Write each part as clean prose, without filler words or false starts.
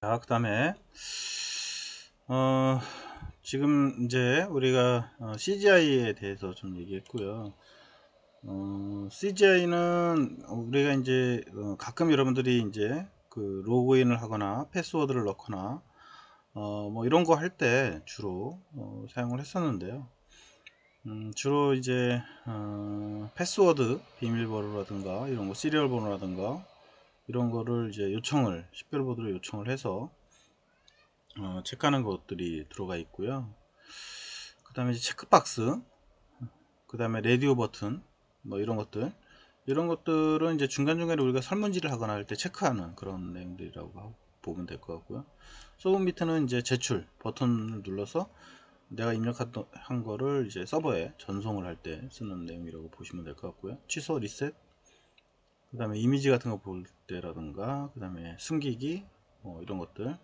자, 그 다음에 지금 이제 우리가 CGI에 대해서 좀 얘기했고요. CGI는 우리가 이제 가끔 여러분들이 이제 그 로그인을 하거나 패스워드를 넣거나 뭐 이런 거 할 때 주로 사용을 했었는데요. 주로 이제 패스워드 비밀번호라든가 이런 거, 시리얼 번호라든가 이런 거를 이제 요청을 식별보드로 요청을 해서 체크하는 것들이 들어가 있고요. 그 다음에 체크박스, 그 다음에 라디오 버튼, 뭐 이런 것들은 이제 중간중간에 우리가 설문지를 하거나 할 때 체크하는 그런 내용들이라고 보면 될 것 같고요. 서브미트는 이제 제출 버튼을 눌러서 내가 입력한 거를 이제 서버에 전송을 할 때 쓰는 내용이라고 보시면 될 것 같고요. 취소, 리셋, 그 다음에 이미지 같은 거 볼 때라든가, 그 다음에 숨기기, 뭐 이런 것들.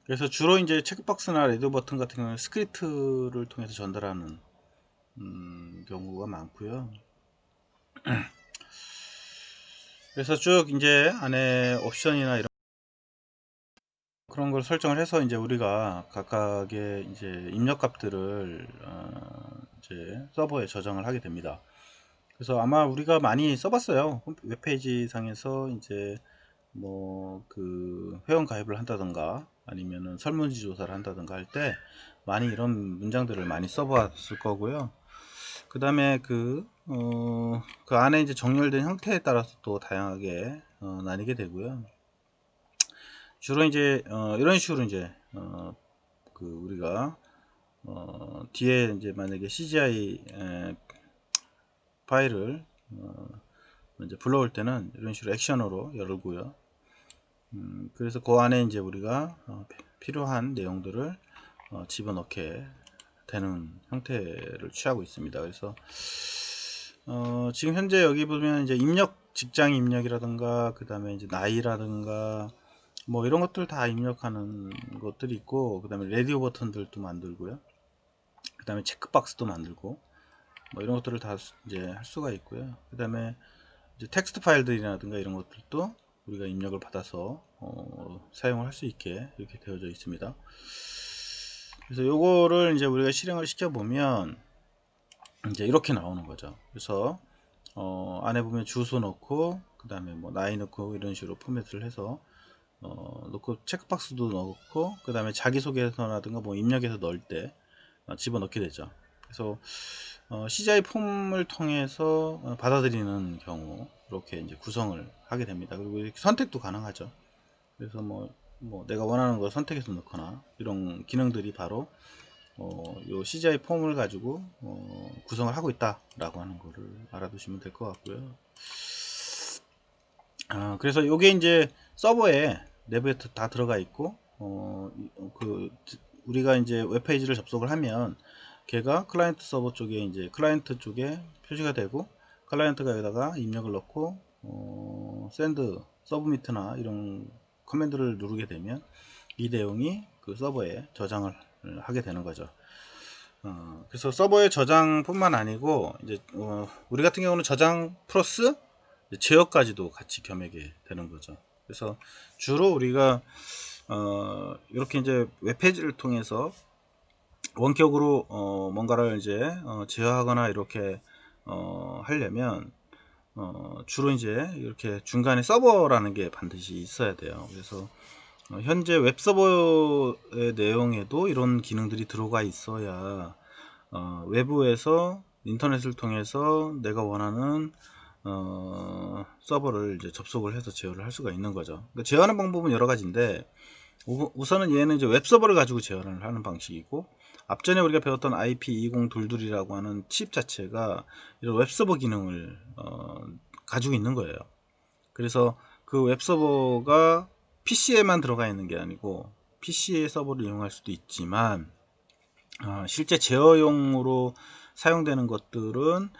그래서 주로 이제 체크박스나 레드 버튼 같은 경우는 스크립트를 통해서 전달하는 경우가 많고요. 그래서 쭉 이제 안에 옵션이나 이런 그런 걸 설정을 해서 이제 우리가 각각의 이제 입력 값들을 이제 서버에 저장을 하게 됩니다. 그래서 아마 우리가 많이 써봤어요. 웹페이지 상에서 이제 뭐 그 회원 가입을 한다던가 아니면은 설문지 조사를 한다던가 할 때 많이 이런 문장들을 많이 써봤을 거고요. 그 다음에 그 안에 이제 정렬된 형태에 따라서 또 다양하게 나뉘게 되고요. 주로 이제 이런 식으로 이제 그 우리가 뒤에 이제 만약에 CGI 파일을 이제 불러올 때는 이런 식으로 액션으로 열고요. 그래서 그 안에 이제 우리가 필요한 내용들을 집어넣게 되는 형태를 취하고 있습니다. 그래서 지금 현재 여기 보면 이제 입력, 직장 입력이라든가 그 다음에 이제 나이라든가 뭐 이런 것들 다 입력하는 것들이 있고, 그 다음에 라디오 버튼들도 만들고요. 그 다음에 체크박스도 만들고 뭐 이런 것들을 다 이제 할 수가 있고요. 그 다음에 이제 텍스트 파일들이라든가 이런 것들도 우리가 입력을 받아서 사용을 할 수 있게 이렇게 되어져 있습니다. 그래서 요거를 이제 우리가 실행을 시켜 보면 이제 이렇게 나오는 거죠. 그래서 안에 보면 주소 넣고 그 다음에 뭐 나이 넣고 이런 식으로 포맷을 해서 넣고 체크박스도 넣고 그 다음에 자기소개서라든가 뭐 입력해서 넣을 때 집어넣게 되죠. 그래서 CGI 폼을 통해서 받아들이는 경우 이렇게 이제 구성을 하게 됩니다. 그리고 이렇게 선택도 가능하죠. 그래서 뭐 내가 원하는 거 선택해서 넣거나 이런 기능들이 바로 요 CGI 폼을 가지고 구성을 하고 있다라고 하는 거를 알아두시면 될 것 같고요. 그래서 요게 이제 서버에 내부에 다 들어가 있고 그 우리가 이제 웹페이지를 접속을 하면 걔가 클라이언트 서버 쪽에 이제 클라이언트 쪽에 표시가 되고, 클라이언트가 여기다가 입력을 넣고 샌드 서브미트나 이런 커맨드를 누르게 되면 이 내용이 그 서버에 저장을 하게 되는 거죠. 그래서 서버의 저장뿐만 아니고 이제 우리 같은 경우는 저장 플러스 제어까지도 같이 겸하게 되는 거죠. 그래서 주로 우리가 이렇게 이제 웹페이지를 통해서 원격으로 뭔가를 이제 제어하거나 이렇게 하려면 주로 이제 이렇게 중간에 서버라는 게 반드시 있어야 돼요. 그래서 현재 웹서버의 내용에도 이런 기능들이 들어가 있어야 외부에서 인터넷을 통해서 내가 원하는 서버를 이제 접속을 해서 제어를 할 수가 있는 거죠. 그러니까 제어하는 방법은 여러 가지인데 우선은 얘는 이제 웹서버를 가지고 제어를 하는 방식이고, 앞전에 우리가 배웠던 IP2022라고 하는 칩 자체가 이런 웹서버 기능을 가지고 있는 거예요. 그래서 그 웹서버가 PC에만 들어가 있는 게 아니고 PC의 서버를 이용할 수도 있지만 실제 제어용으로 사용되는 것들은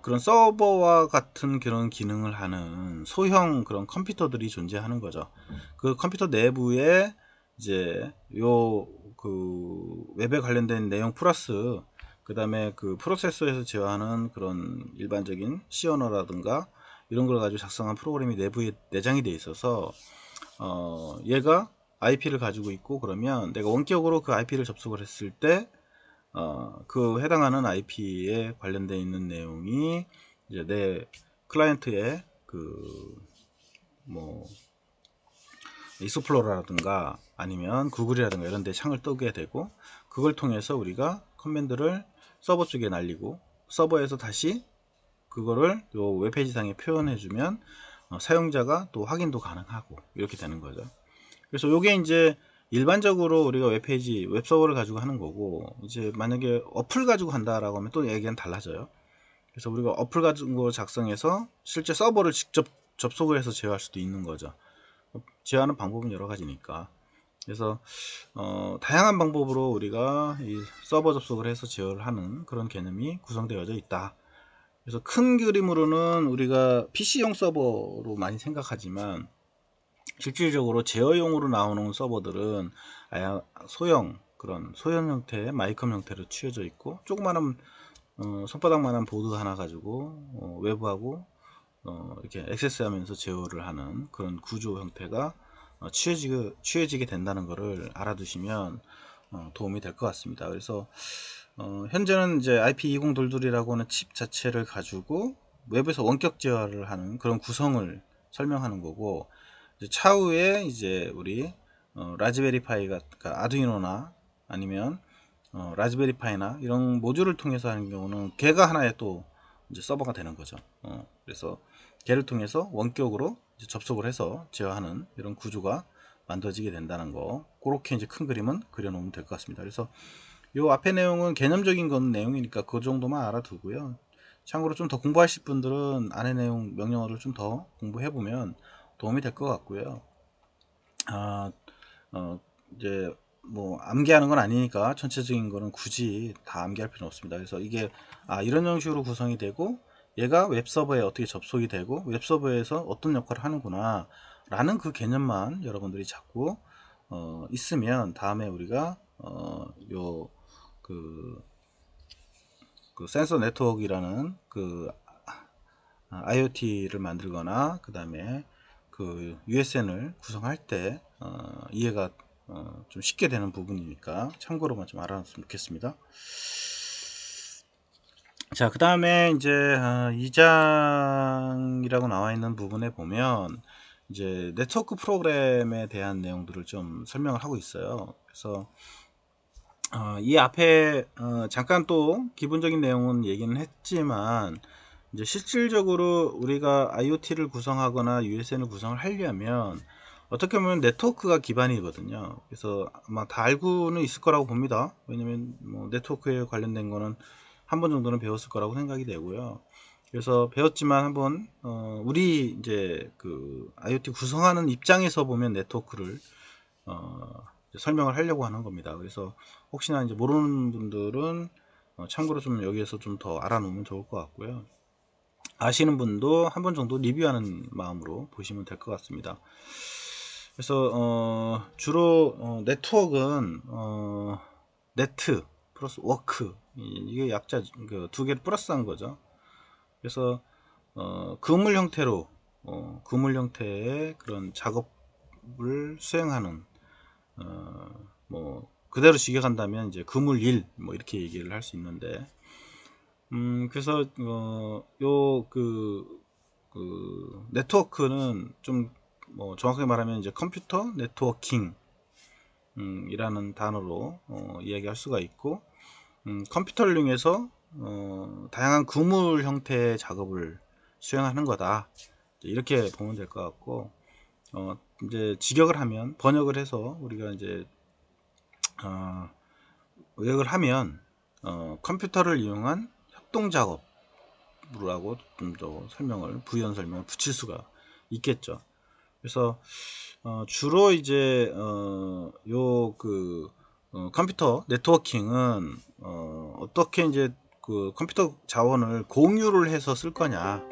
그런 서버와 같은 그런 기능을 하는 소형 그런 컴퓨터들이 존재하는 거죠. 그 컴퓨터 내부에 이제 요 그 웹에 관련된 내용 플러스 그 다음에 그 프로세서에서 제어하는 그런 일반적인 C 언어라든가 이런 걸 가지고 작성한 프로그램이 내부에 내장이 돼 있어서 얘가 IP를 가지고 있고, 그러면 내가 원격으로 그 IP를 접속을 했을 때 그 해당하는 IP에 관련되어 있는 내용이 이제 내 클라이언트의 뭐 익스플로러라든가 아니면 구글이라든가 이런 데 창을 뜨게 되고, 그걸 통해서 우리가 커맨드를 서버 쪽에 날리고, 서버에서 다시 그거를 요 웹페이지 상에 표현해 주면 사용자가 또 확인도 가능하고 이렇게 되는 거죠. 그래서 요게 이제 일반적으로 우리가 웹페이지 웹서버를 가지고 하는 거고, 이제 만약에 어플 가지고 한다라고 하면 또 얘기는 달라져요. 그래서 우리가 어플 가지고 작성해서 실제 서버를 직접 접속을 해서 제어할 수도 있는 거죠. 제어하는 방법은 여러 가지니까. 그래서 다양한 방법으로 우리가 이 서버 접속을 해서 제어를 하는 그런 개념이 구성되어져 있다. 그래서 큰 그림으로는 우리가 PC용 서버로 많이 생각하지만, 실질적으로 제어용으로 나오는 서버들은 아예 그런 소형 형태의 마이컴 형태로 취해져 있고, 조그마한 손바닥만한 보드 하나 가지고 외부하고 이렇게 액세스하면서 제어를 하는 그런 구조 형태가 취해지게 된다는 것을 알아두시면 도움이 될 것 같습니다. 그래서 현재는 이제 IP2022라고 하는 칩 자체를 가지고 웹에서 원격 제어를 하는 그런 구성을 설명하는 거고, 이제 차후에 이제 우리 라즈베리파이가, 그러니까 아두이노나 아니면 라즈베리파이나 이런 모듈을 통해서 하는 경우는 걔가 하나의 또 이제 서버가 되는 거죠. 그래서 걔를 통해서 원격으로 이제 접속을 해서 제어하는 이런 구조가 만들어지게 된다는 거, 그렇게 이제 큰 그림은 그려놓으면 될 것 같습니다. 그래서 요 앞에 내용은 개념적인 건 내용이니까 그 정도만 알아두고요. 참고로 좀 더 공부하실 분들은 안에 내용 명령어를 좀 더 공부해 보면 도움이 될 것 같고요. 이제 뭐 암기하는 건 아니니까 전체적인 거는 굳이 다 암기할 필요는 없습니다. 그래서 이게 이런 형식으로 구성이 되고, 얘가 웹서버에 어떻게 접속이 되고 웹서버에서 어떤 역할을 하는구나 라는 그 개념만 여러분들이 잡고 있으면, 다음에 우리가 그 센서 네트워크라는 IoT를 만들거나 그 다음에 그 USN을 구성할 때 이해가 좀 쉽게 되는 부분이니까 참고로만 좀 알아놨으면 좋겠습니다. 자, 그 다음에 이제 2장이라고 나와 있는 부분에 보면 이제 네트워크 프로그램에 대한 내용들을 좀 설명을 하고 있어요. 그래서 이 앞에 잠깐 또 기본적인 내용은 얘기는 했지만, 이제 실질적으로 우리가 IoT를 구성하거나 USN을 구성을 하려면 어떻게 보면 네트워크가 기반이거든요. 그래서 아마 다 알고는 있을 거라고 봅니다. 왜냐면 뭐 네트워크에 관련된 거는 한 번 정도는 배웠을 거라고 생각이 되고요. 그래서 배웠지만 한번 우리 이제 그 IoT 구성하는 입장에서 보면 네트워크를 설명을 하려고 하는 겁니다. 그래서 혹시나 이제 모르는 분들은 참고로 좀 여기에서 좀 더 알아놓으면 좋을 것 같고요. 아시는 분도 한 번 정도 리뷰하는 마음으로 보시면 될 것 같습니다. 그래서 주로 네트워크는 네트 플러스 워크, 이게 약자 두 개를 플러스한 거죠. 그래서 그물 형태로 그물 형태의 그런 작업을 수행하는 뭐 그대로 직역한다면 이제 그물 1 뭐 이렇게 얘기를 할 수 있는데, 그래서 네트워크는 좀 뭐 정확하게 말하면 이제 컴퓨터 네트워킹 이라는 단어로 이야기할 수가 있고, 컴퓨터를 이용해서 다양한 그물 형태의 작업을 수행하는 거다, 이렇게 보면 될 것 같고, 이제 직역을 하면, 번역을 해서 우리가 이제 의역을 하면 컴퓨터를 이용한 협동 작업이라고 좀 더 부연 설명을 붙일 수가 있겠죠. 그래서 주로 이제 컴퓨터 네트워킹은 어떻게 이제 그 컴퓨터 자원을 공유를 해서 쓸 거냐.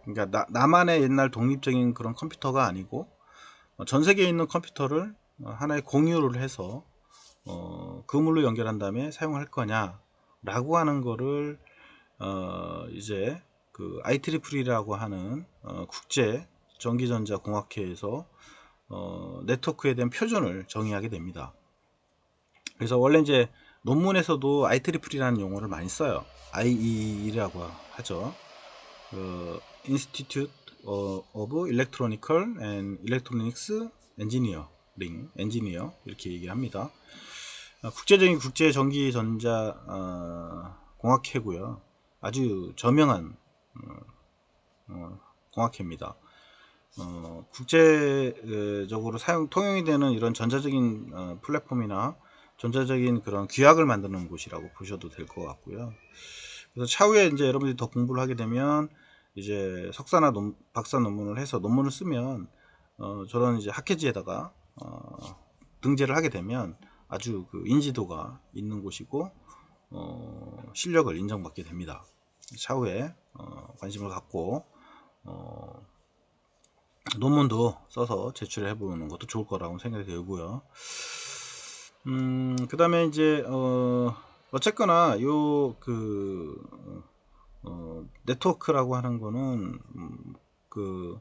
그러니까 나만의 옛날 독립적인 그런 컴퓨터가 아니고 전 세계에 있는 컴퓨터를 하나의 공유를 해서 그물로 연결한 다음에 사용할 거냐 라고 하는 거를 이제 그 IEEE라고 하는 국제 전기전자 공학회에서 네트워크에 대한 표준을 정의하게 됩니다. 그래서 원래 이제 논문에서도 IEEE라는 용어를 많이 써요. IEE라고 하죠. Institute of Electronical and Electronics Engineer 이렇게 얘기합니다. 국제적인 국제 전기 전자 공학회고요. 아주 저명한 공학회입니다. 국제적으로 통용이 되는 이런 전자적인 플랫폼이나 전자적인 그런 규약을 만드는 곳이라고 보셔도 될 것 같고요. 그래서 차후에 이제 여러분들이 더 공부를 하게 되면 이제 석사나 박사 논문을 해서 논문을 쓰면 저런 이제 학회지에다가 등재를 하게 되면 아주 그 인지도가 있는 곳이고 실력을 인정받게 됩니다. 차후에 관심을 갖고 논문도 써서 제출해 보는 것도 좋을 거라고 생각이 들고요. 그 다음에 이제 어쨌거나 네트워크라고 하는 거는 그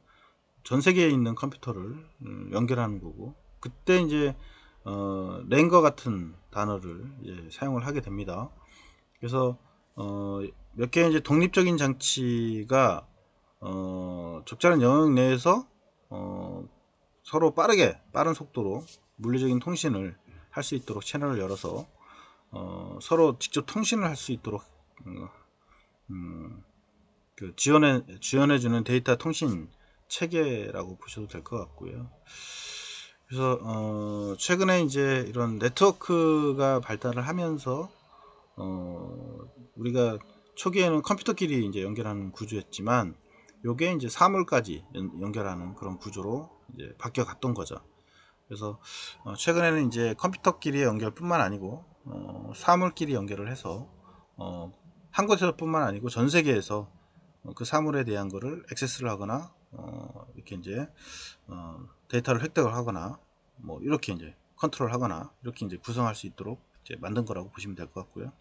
전 세계에 있는 컴퓨터를 연결하는 거고, 그때 이제 랜과 같은 단어를 이제 사용을 하게 됩니다. 그래서 몇 개의 이제 독립적인 장치가 적절한 영역 내에서 서로 빠른 속도로 물리적인 통신을 할 수 있도록 채널을 열어서 서로 직접 통신을 할 수 있도록 지원해주는 데이터 통신 체계라고 보셔도 될 것 같고요. 그래서 최근에 이제 이런 네트워크가 발달을 하면서 우리가 초기에는 컴퓨터끼리 이제 연결하는 구조였지만 요게 이제 사물까지 연결하는 그런 구조로 이제 바뀌어 갔던 거죠. 그래서 최근에는 이제 컴퓨터끼리의 연결뿐만 아니고 사물끼리 연결을 해서 한 곳에서 뿐만 아니고 전 세계에서 그 사물에 대한 거를 액세스를 하거나 이렇게 이제 데이터를 획득을 하거나 뭐 이렇게 이제 컨트롤 하거나 이렇게 이제 구성할 수 있도록 이제 만든 거라고 보시면 될 것 같고요.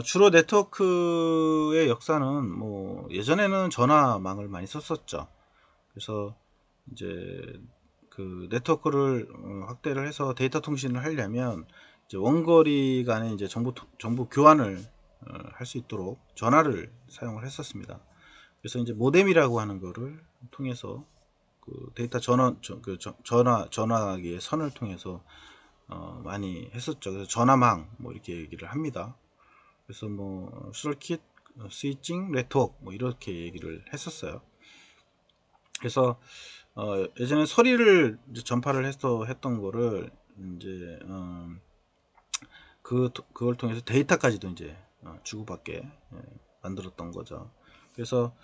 주로 네트워크의 역사는 뭐 예전에는 전화망을 많이 썼었죠. 그래서 이제 그 네트워크를 확대를 해서 데이터 통신을 하려면 이제 원거리 간에 이제 정보 교환을 할 수 있도록 전화를 사용을 했었습니다. 그래서 이제 모뎀이라고 하는 거를 통해서 그 데이터 전화기의 선을 통해서 많이 했었죠. 그래서 전화망 뭐 이렇게 얘기를 합니다. 그래서 뭐 서킷, 스위칭, 네트워크 뭐 이렇게 얘기를 했었어요. 그래서 예전에 소리를 이제 전파를 해서 했던 거를 이제 그걸 통해서 데이터까지도 이제 주고받게 만들었던 거죠. 그래서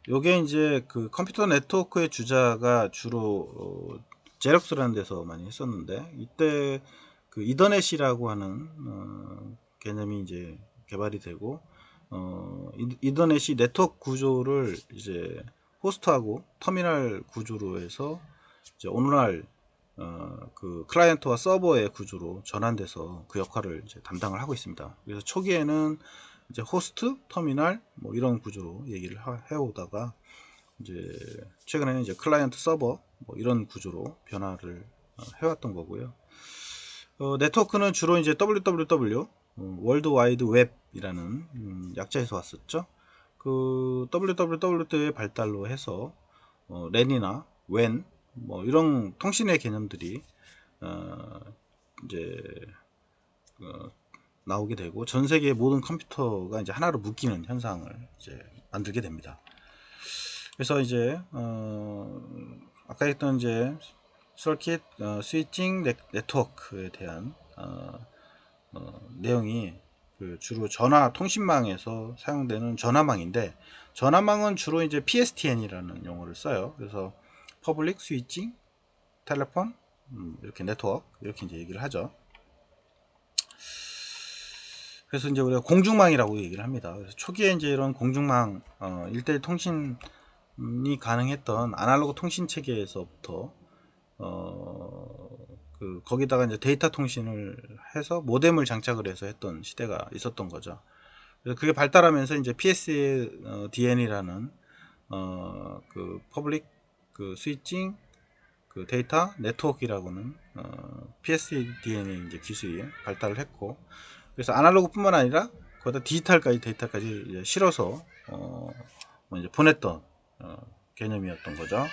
요게 이제 그 컴퓨터 네트워크의 주자가 주로 제럭스라는 데서 많이 했었는데, 이때 그 이더넷이라고 하는 개념이 이제 개발이 되고 이더넷이 네트워크 구조를 이제 호스트하고 터미널 구조로 해서 이제 오늘날 그 클라이언트와 서버의 구조로 전환돼서 그 역할을 이제 담당을 하고 있습니다. 그래서 초기에는 이제 호스트, 터미널 뭐 이런 구조로 얘기를 해오다가 이제 최근에는 이제 클라이언트 서버 뭐 이런 구조로 변화를 해왔던 거고요. 네트워크는 주로 이제 WWW 월드 와이드 웹이라는 약자에서 왔었죠. 그 WWW의 발달로 해서 랜이나 WAN 뭐 이런 통신의 개념들이 이제 나오게 되고 전 세계의 모든 컴퓨터가 이제 하나로 묶이는 현상을 이제 만들게 됩니다. 그래서 이제 아까 했던 이제 서킷, 스위칭, 네트워크에 대한 내용이 그 주로 전화 통신망에서 사용되는 전화망인데, 전화망은 주로 이제 PSTN이라는 용어를 써요. 그래서 퍼블릭 스위칭, 텔레폰, 이렇게 네트워크 이렇게 이제 얘기를 하죠. 그래서 이제 우리가 공중망이라고 얘기를 합니다. 그래서 초기에 이제 이런 공중망 1대1 통신이 가능했던 아날로그 통신 체계에서부터 거기다가 이제 데이터 통신을 해서 모뎀을 장착을 해서 했던 시대가 있었던 거죠. 그래서 그게 발달하면서 이제 PSDN이라는 그 퍼블릭 그 스위칭 그 데이터 네트워크라고는 PSDN의 이제 기술이 발달을 했고, 그래서 아날로그뿐만 아니라 거기다 디지털까지 데이터까지 이제 실어서 뭐 이제 보냈던 개념이었던 거죠.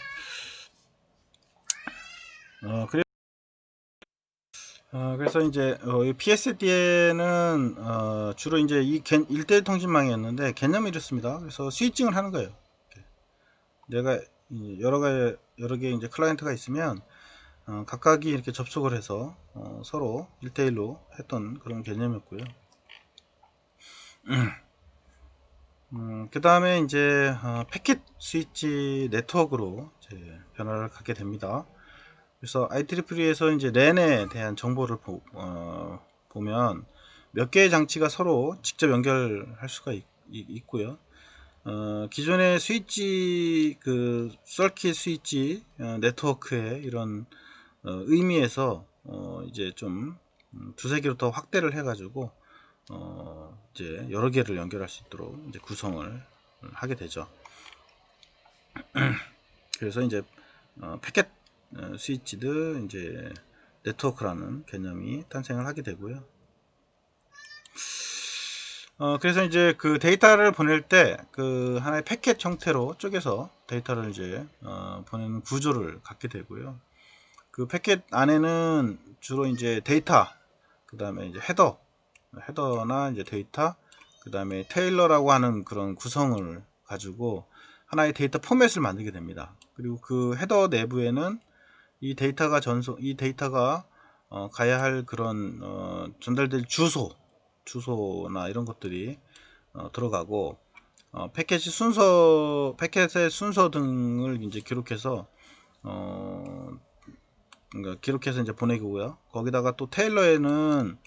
그래서 이제 이 PSDN은 주로 이제 이 1대1 통신망이었는데 개념이 이렇습니다. 그래서 스위칭을 하는 거예요. 내가 여러 개 이제 클라이언트가 있으면 각각이 이렇게 접속을 해서 서로 1대1로 했던 그런 개념이었고요. 그 다음에 이제 패킷 스위치 네트워크로 이제 변화를 갖게 됩니다. 그래서 IEE에서 이제 랜에 대한 정보를 보면 몇 개의 장치가 서로 직접 연결할 수가 있고요. 기존의 스위치 그 서킷 스위치 네트워크의 이런 의미에서 이제 좀 두세 개로 더 확대를 해가지고 이제 여러 개를 연결할 수 있도록 이제 구성을 하게 되죠. 그래서 이제 패켓 스위치드 이제 네트워크라는 개념이 탄생을 하게 되고요. 그래서 이제 그 데이터를 보낼 때 그 하나의 패켓 형태로 쪼개서 데이터를 이제 보내는 구조를 갖게 되고요. 그 패켓 안에는 주로 이제 데이터, 그 다음에 이제 헤더나 이제 데이터, 그 다음에 테일러라고 하는 그런 구성을 가지고 하나의 데이터 포맷을 만들게 됩니다. 그리고 그 헤더 내부에는 이 데이터가 가야 할 그런 전달될 주소나 이런 것들이 들어가고 패켓의 순서 등을 이제 기록해서 그러니까 기록해서 이제 보내고요. 거기다가 또 테일러에는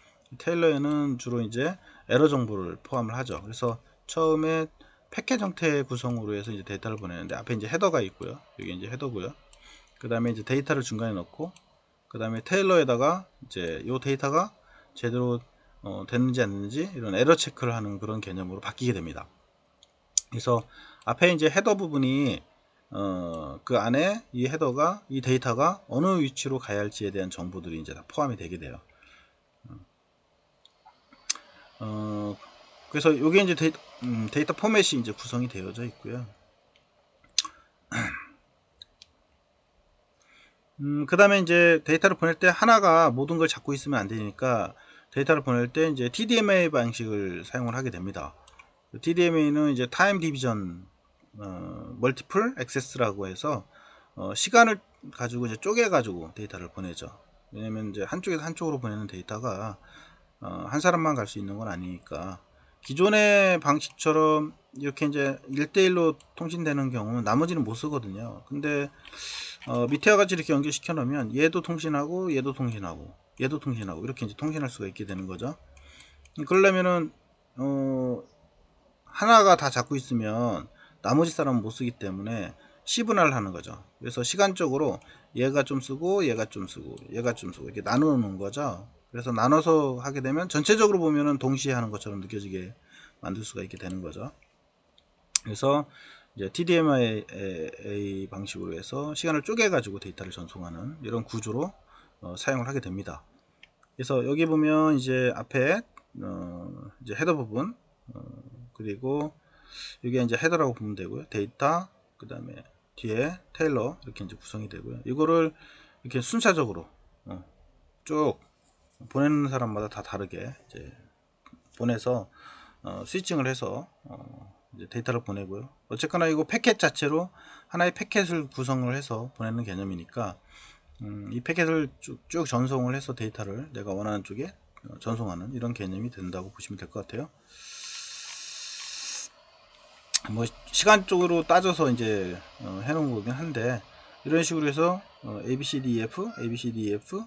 주로 이제 에러 정보를 포함을 하죠. 그래서 처음에 패켓 형태의 구성으로 해서 이제 데이터를 보내는데 앞에 이제 헤더가 있고요. 여기 이제 헤더고요. 그 다음에 이제 데이터를 중간에 넣고, 그 다음에 테일러에다가 이제 이 데이터가 제대로 됐는지 안 됐는지 이런 에러 체크를 하는 그런 개념으로 바뀌게 됩니다. 그래서 앞에 이제 헤더 부분이 그 안에 이 헤더가 이 데이터가 어느 위치로 가야 할지에 대한 정보들이 이제 다 포함이 되게 돼요. 그래서 이게 이제 데이터 포맷이 이제 구성이 되어져 있고요. 그 다음에 이제 데이터를 보낼 때 하나가 모든 걸 잡고 있으면 안 되니까 데이터를 보낼 때 이제 TDMA 방식을 사용을 하게 됩니다. TDMA는 이제 타임 디비전 멀티플 액세스라고 해서 시간을 가지고 이제 쪼개 가지고 데이터를 보내죠. 왜냐면 이제 한쪽에서 한쪽으로 보내는 데이터가 한 사람만 갈 수 있는 건 아니니까, 기존의 방식처럼 이렇게 이제 1대1로 통신되는 경우는 나머지는 못 쓰거든요. 근데 밑에와 같이 이렇게 연결시켜 놓으면 얘도 통신하고 얘도 통신하고 얘도 통신하고 이렇게 이제 통신할 수가 있게 되는 거죠. 그러려면은 하나가 다 잡고 있으면 나머지 사람은 못 쓰기 때문에 시분할을 하는 거죠. 그래서 시간적으로 얘가 좀 쓰고 얘가 좀 쓰고 얘가 좀 쓰고 이렇게 나누어 놓은 거죠. 그래서 나눠서 하게 되면 전체적으로 보면은 동시에 하는 것처럼 느껴지게 만들 수가 있게 되는 거죠. 그래서 이제 TDMI 방식으로 해서 시간을 쪼개 가지고 데이터를 전송하는 이런 구조로 사용을 하게 됩니다. 그래서 여기 보면 이제 앞에 이제 헤더 부분, 그리고 이게 이제 헤더라고 보면 되고요. 데이터, 그 다음에 뒤에 테일러 이렇게 이제 구성이 되고요. 이거를 이렇게 순차적으로 쭉 보내는 사람마다 다 다르게 이제 보내서 스위칭을 해서 이제 데이터를 보내고요. 어쨌거나 이거 패켓 자체로 하나의 패켓을 구성을 해서 보내는 개념이니까 이 패켓을 쭉 전송을 해서 데이터를 내가 원하는 쪽에 전송하는 이런 개념이 된다고 보시면 될 것 같아요. 뭐 시간적으로 따져서 이제 해놓은 거긴 한데, 이런 식으로 해서 ABCDEF, ABCDEF,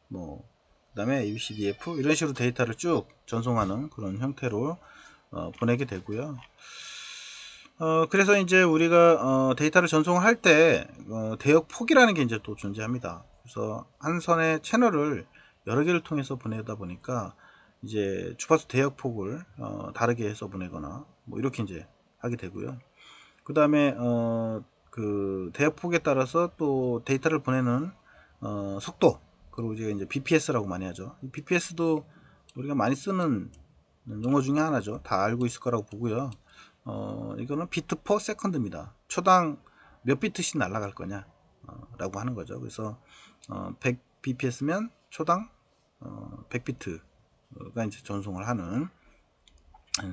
뭐 그다음에 ABCDEF 이런 식으로 데이터를 쭉 전송하는 그런 형태로 보내게 되고요. 그래서 이제 우리가 데이터를 전송을 할 때 대역 폭이라는 게 이제 또 존재합니다. 그래서 한 선의 채널을 여러 개를 통해서 보내다 보니까 이제 주파수 대역폭을 다르게 해서 보내거나 뭐 이렇게 이제 하게 되고요. 그 다음에 그 대역폭에 따라서 또 데이터를 보내는 속도, 그리고 이제 BPS라고 많이 하죠. 이 BPS도 우리가 많이 쓰는 용어 중에 하나죠. 다 알고 있을 거라고 보고요. 이거는 비트 퍼 세컨드입니다. 초당 몇 비트씩 날아갈 거냐 라고 하는 거죠. 그래서 100 bps면 초당 100비트가 이제 전송을 하는,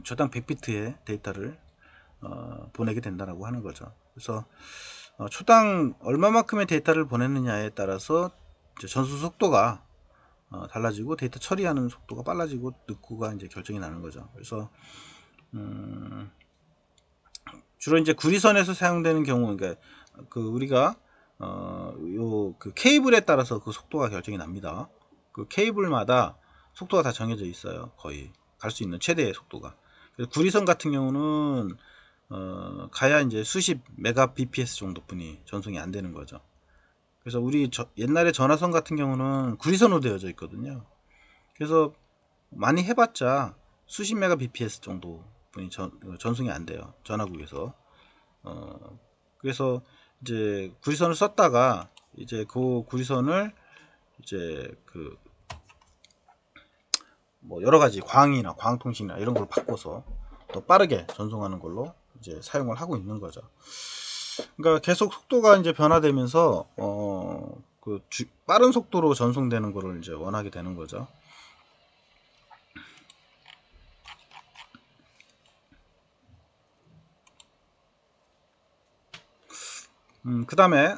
초당 100비트의 데이터를 보내게 된다라고 하는 거죠. 그래서 초당 얼마만큼의 데이터를 보냈느냐에 따라서 이제 전송 속도가 달라지고 데이터 처리하는 속도가 빨라지고 늦고가 이제 결정이 나는 거죠. 그래서 주로 이제 구리선에서 사용되는 경우, 그러니까 그 우리가 요 그 케이블에 따라서 그 속도가 결정이 납니다. 그 케이블마다 속도가 다 정해져 있어요. 거의 갈 수 있는 최대의 속도가. 그래서 구리선 같은 경우는 가야 이제 수십 메가 bps 정도뿐이 전송이 안 되는 거죠. 그래서 우리 옛날에 전화선 같은 경우는 구리선으로 되어져 있거든요. 그래서 많이 해봤자 수십 메가 bps 정도뿐이 전송이 안 돼요. 전화국에서. 그래서 이제 구리선을 썼다가 이제 그 구리선을 이제 그 뭐 여러 가지 광이나 광통신이나 이런 걸 바꿔서 더 빠르게 전송하는 걸로 이제 사용을 하고 있는 거죠. 그러니까 계속 속도가 이제 변화되면서 빠른 속도로 전송되는 거를 이제 원하게 되는 거죠. 그 다음에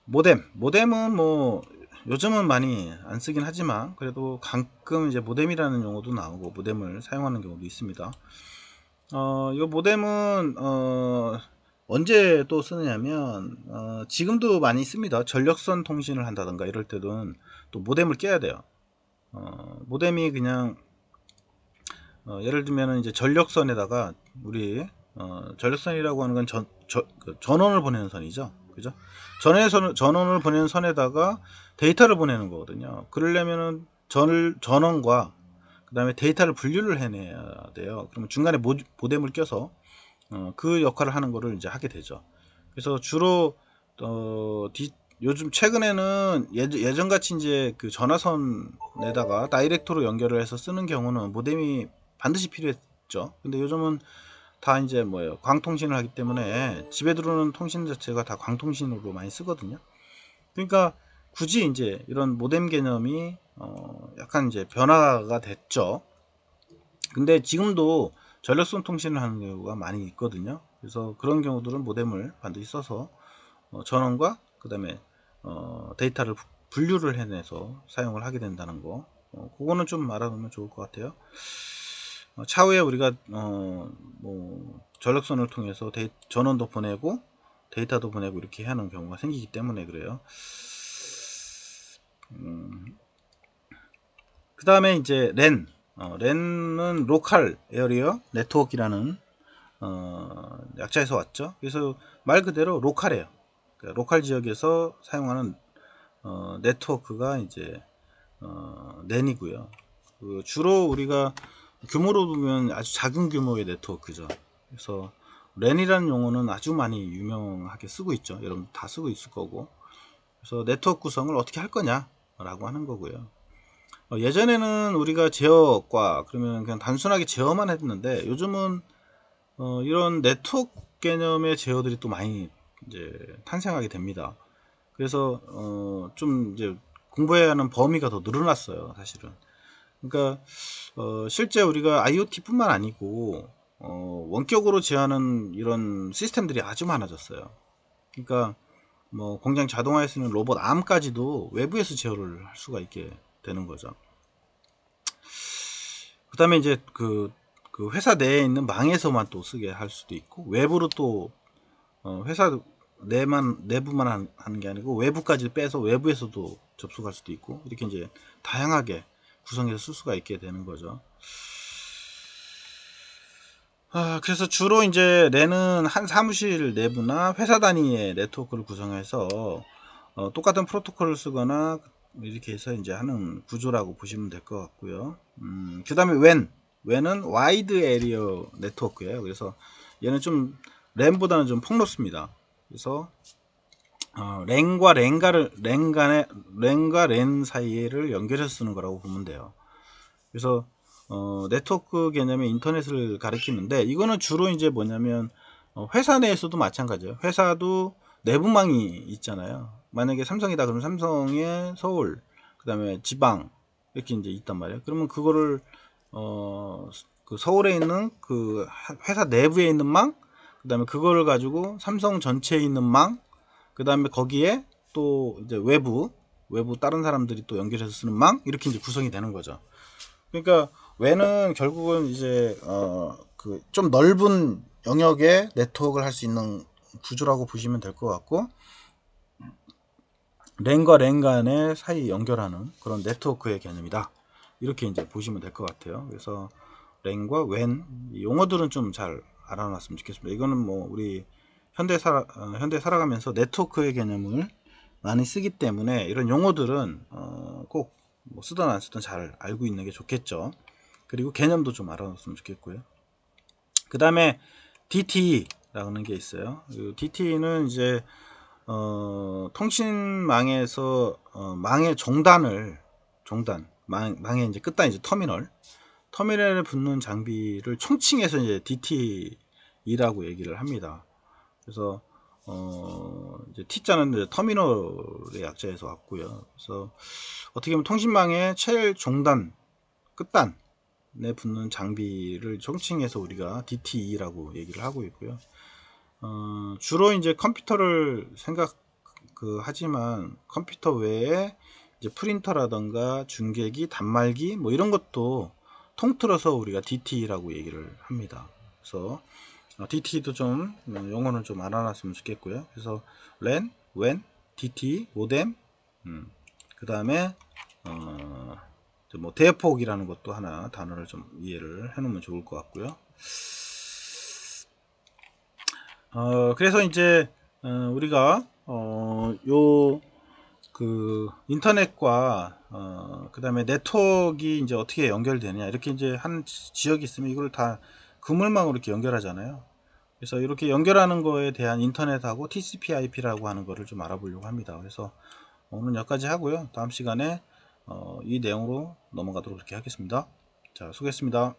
모뎀은 뭐 요즘은 많이 안 쓰긴 하지만 그래도 가끔 이제 모뎀이라는 용어도 나오고 모뎀을 사용하는 경우도 있습니다. 이 모뎀은 언제 또 쓰느냐면 지금도 많이 씁니다. 전력선 통신을 한다던가 이럴 때는 또 모뎀을 껴야 돼요. 모뎀이 그냥 예를 들면 이제 전력선에다가 우리 전력선이라고 하는 건 그 전원을 보내는 선이죠. 그죠? 전원을 보내는 선에다가 데이터를 보내는 거거든요. 그러려면은 전원과 그 다음에 데이터를 분류를 해내야 돼요. 그러면 중간에 모뎀을 껴서 그 역할을 하는 거를 이제 하게 되죠. 그래서 주로 요즘 최근에는 예전같이 이제 그 전화선에다가 다이렉트로 연결을 해서 쓰는 경우는 모뎀이 반드시 필요했죠. 근데 요즘은 다 이제 뭐예요, 광통신을 하기 때문에 집에 들어오는 통신 자체가 다 광통신으로 많이 쓰거든요. 그러니까 굳이 이제 이런 모뎀 개념이 약간 이제 변화가 됐죠. 근데 지금도 전력선 통신을 하는 경우가 많이 있거든요. 그래서 그런 경우들은 모뎀을 반드시 써서 전원과 그 다음에 데이터를 분류를 해내서 사용을 하게 된다는 거, 그거는 좀 알아두면 좋을 것 같아요. 차후에 우리가 뭐 전력선을 통해서 전원도 보내고 데이터도 보내고 이렇게 하는 경우가 생기기 때문에 그래요. 그 다음에 이제 랜은 로컬 에어리어 네트워크라는 약자에서 왔죠. 그래서 말 그대로 로컬이에요. 그러니까 로컬 지역에서 사용하는 네트워크가 이제 랜이고요. 주로 우리가 규모로 보면 아주 작은 규모의 네트워크죠. 그래서 랜이라는 용어는 아주 많이 유명하게 쓰고 있죠. 여러분 다 쓰고 있을 거고. 그래서 네트워크 구성을 어떻게 할 거냐 라고 하는 거고요. 예전에는 우리가 제어과 그러면 그냥 단순하게 제어만 했는데 요즘은 이런 네트워크 개념의 제어들이 또 많이 이제 탄생하게 됩니다. 그래서 좀 이제 공부해야 하는 범위가 더 늘어났어요, 사실은. 그러니까 실제 우리가 IoT뿐만 아니고 원격으로 제어하는 이런 시스템들이 아주 많아졌어요. 그러니까 뭐 공장 자동화에 쓰는 로봇 암까지도 외부에서 제어를 할 수가 있게 되는 거죠. 그 다음에 이제 그 회사 내에 있는 망에서만 또 쓰게 할 수도 있고, 외부로 또 회사 내부만 하는 게 아니고 외부까지 빼서 외부에서도 접속할 수도 있고, 이렇게 이제 다양하게 구성해서 쓸 수가 있게 되는 거죠. 그래서 주로 이제 랜은 한 사무실 내부나 회사 단위의 네트워크를 구성해서 똑같은 프로토콜을 쓰거나 이렇게 해서 이제 하는 구조라고 보시면 될 것 같고요. 그 다음에 WAN은 와이드 에리어 네트워크예요. 그래서 얘는 좀 랜보다는 좀 폭넓습니다. 그래서 랜과 랜 사이를 연결해서 쓰는 거라고 보면 돼요. 그래서 네트워크 개념의 인터넷을 가리키는데, 이거는 주로 이제 뭐냐면 회사 내에서도 마찬가지예요. 회사도 내부망이 있잖아요. 만약에 삼성이다 그러면 삼성의 서울, 그 다음에 지방 이렇게 이제 있단 말이에요. 그러면 그거를 그 서울에 있는 그 회사 내부에 있는 망, 그 다음에 그거를 가지고 삼성 전체에 있는 망, 그 다음에 거기에 또 이제 외부 다른 사람들이 또 연결해서 쓰는 망, 이렇게 이제 구성이 되는 거죠. 그러니까 웨는 결국은 이제 그 좀 넓은 영역의 네트워크를 할 수 있는 구조라고 보시면 될 것 같고, 랜과 랜 간의 사이 연결하는 그런 네트워크의 개념이다, 이렇게 이제 보시면 될 것 같아요. 그래서 랜과 웬 용어들은 좀 잘 알아놨으면 좋겠습니다. 이거는 뭐 우리 현대 살아가면서 네트워크의 개념을 많이 쓰기 때문에 이런 용어들은 꼭뭐 쓰든 안 쓰든 잘 알고 있는 게 좋겠죠. 그리고 개념도 좀 알아놨으면 좋겠고요. 그 다음에 DT라는 게 있어요. DT는 이제 통신망에서 망의 망의 이제 끝단, 이제 터미널에 붙는 장비를 총칭해서 이제 DT라고 얘기를 합니다. 그래서 이제 T자는 이제 터미널의 약자에서 왔고요. 그래서 어떻게 보면 통신망의 제일 종단, 끝단에 붙는 장비를 총칭해서 우리가 DTE라고 얘기를 하고 있고요. 주로 이제 컴퓨터를 하지만 컴퓨터 외에 이제 프린터라던가 중계기, 단말기 뭐 이런 것도 통틀어서 우리가 DT라고 얘기를 합니다. 그래서 DT도 좀 용어는 좀 알아놨으면 좋겠고요. 그래서 랜, 웬, DT, 모뎀, 그 다음에 뭐 대폭이라는 것도 하나 단어를 좀 이해를 해놓으면 좋을 것 같고요. 그래서 이제 우리가 요 그 인터넷과 그 다음에 네트워크가 이제 어떻게 연결되느냐, 이렇게 이제 한 지역이 있으면 이걸 다 그물망으로 이렇게 연결하잖아요. 그래서 이렇게 연결하는 거에 대한 인터넷하고 TCP/IP라고 하는 거를 좀 알아보려고 합니다. 그래서 오늘 여기까지 하고요. 다음 시간에 이 내용으로 넘어가도록 이렇게 하겠습니다. 자, 수고했습니다.